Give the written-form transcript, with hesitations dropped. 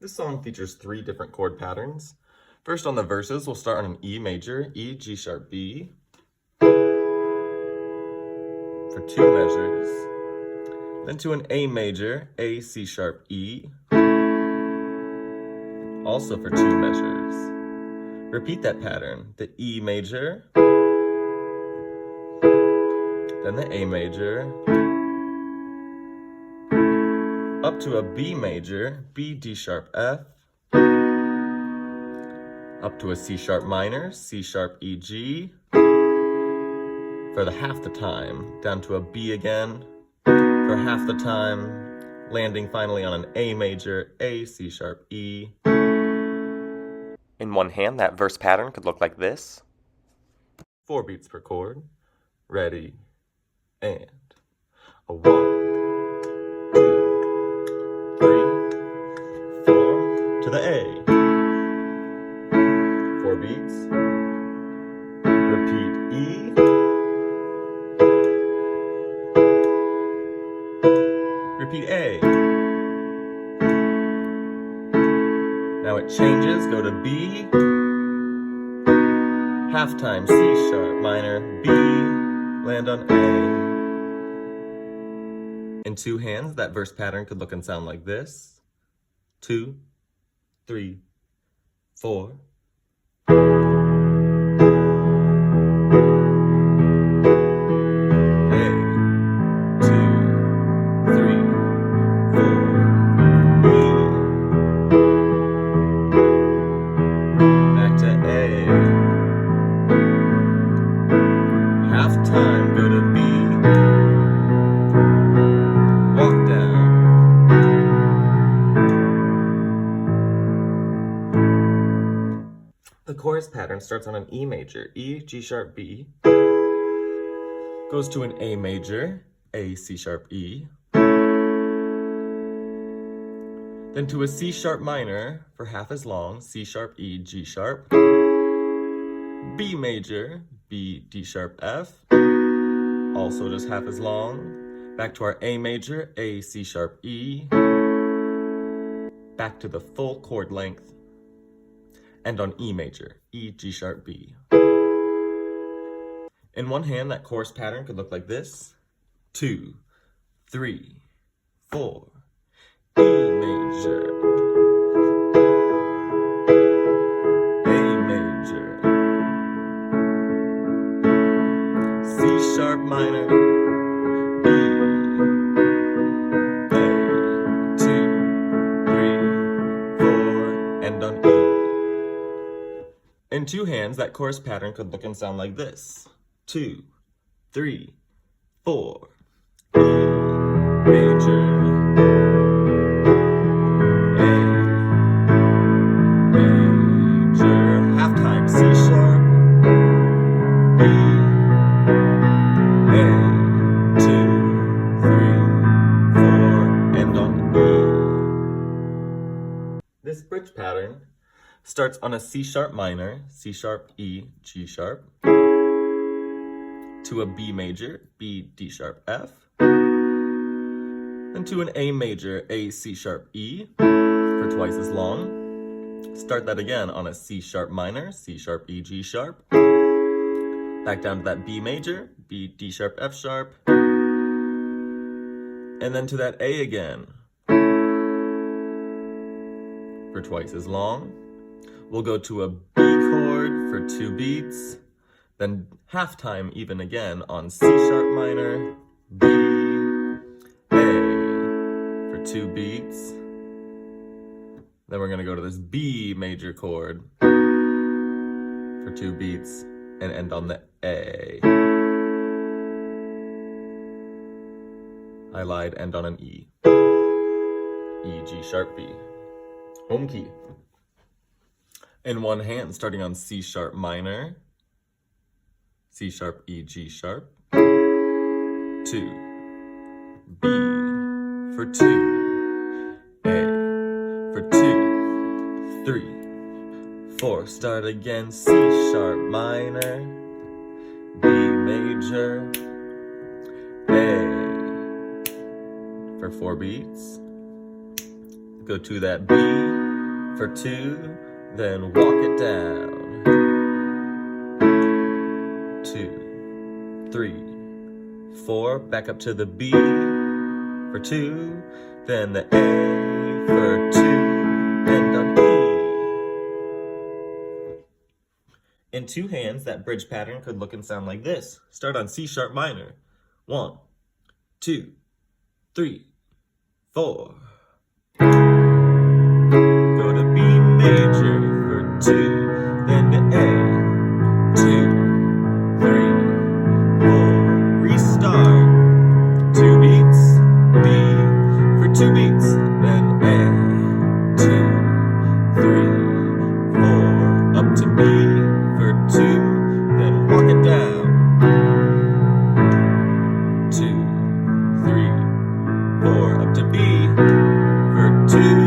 This song features 3 different chord patterns. First on the verses, we'll start on an E major, E, G sharp, B, for 2 measures. Then to an A major, A, C sharp, E, also for 2 measures. Repeat that pattern, the E major, then the A major, up to a B major, B, D sharp, F, up to a C sharp minor, C sharp, E, G, for half the time, down to a B again, for half the time, landing finally on an A major, A, C sharp, E. In one hand, that verse pattern could look like this. 4 beats per chord. Ready, and a 1, 2, 3, 4, to the A. 4 beats. Repeat E. Repeat A. Now it changes, go to B. Halftime, C sharp minor, B, land on A. In 2 hands, that verse pattern could look and sound like this. 2, 3, 4. Halftime, go to B, walk down. The chorus pattern starts on an E major, E, G sharp, B, goes to an A major, A, C sharp, E, then to a C sharp minor for half as long, C sharp, E, G sharp, B major, B, D sharp, F, also just half as long. Back to our A major, A, C sharp, E, back to the full chord length, and on E major, E, G sharp, B. In one hand, that chorus pattern could look like this. 2, 3, 4, E major, sharp minor, B, A, 2, 3, 4, and on E. In 2 hands, that chorus pattern could look and sound like this. 2, 3, 4, E major, A major, halftime, C sharp, B, This bridge pattern starts on a C sharp minor, C sharp, E, G sharp, to a B major, B, D sharp, F, then to an A major, A, C sharp, E, for twice as long. Start that again on a C sharp minor, C sharp, E, G sharp, back down to that B major, B, D sharp, F sharp, and then to that A again, for twice as long. We'll go to a B chord for 2 beats, then halftime even again on C sharp minor, B, A, for 2 beats. Then we're gonna go to this B major chord for 2 beats and end on the A. I lied, end on an E. E, G sharp, B. Home key. In one hand, starting on C sharp minor, C sharp, E, G sharp, 2, B for 2, A for 2, 3, 4, start again, C sharp minor, B major, A for 4 beats, go to that B, for 2, then walk it down. 2, 3, 4, back up to the B for 2, then the A for 2, and on E. In 2 hands, that bridge pattern could look and sound like this. Start on C sharp minor. 1, 2, 3, 4. Go to B major for 2, then to A. 2, 3, 4. Restart. 2 beats, B for 2 beats, then A. 2, 3, 4. Up to B for 2, then walk it down. 2, 3, 4. Up to B for 2.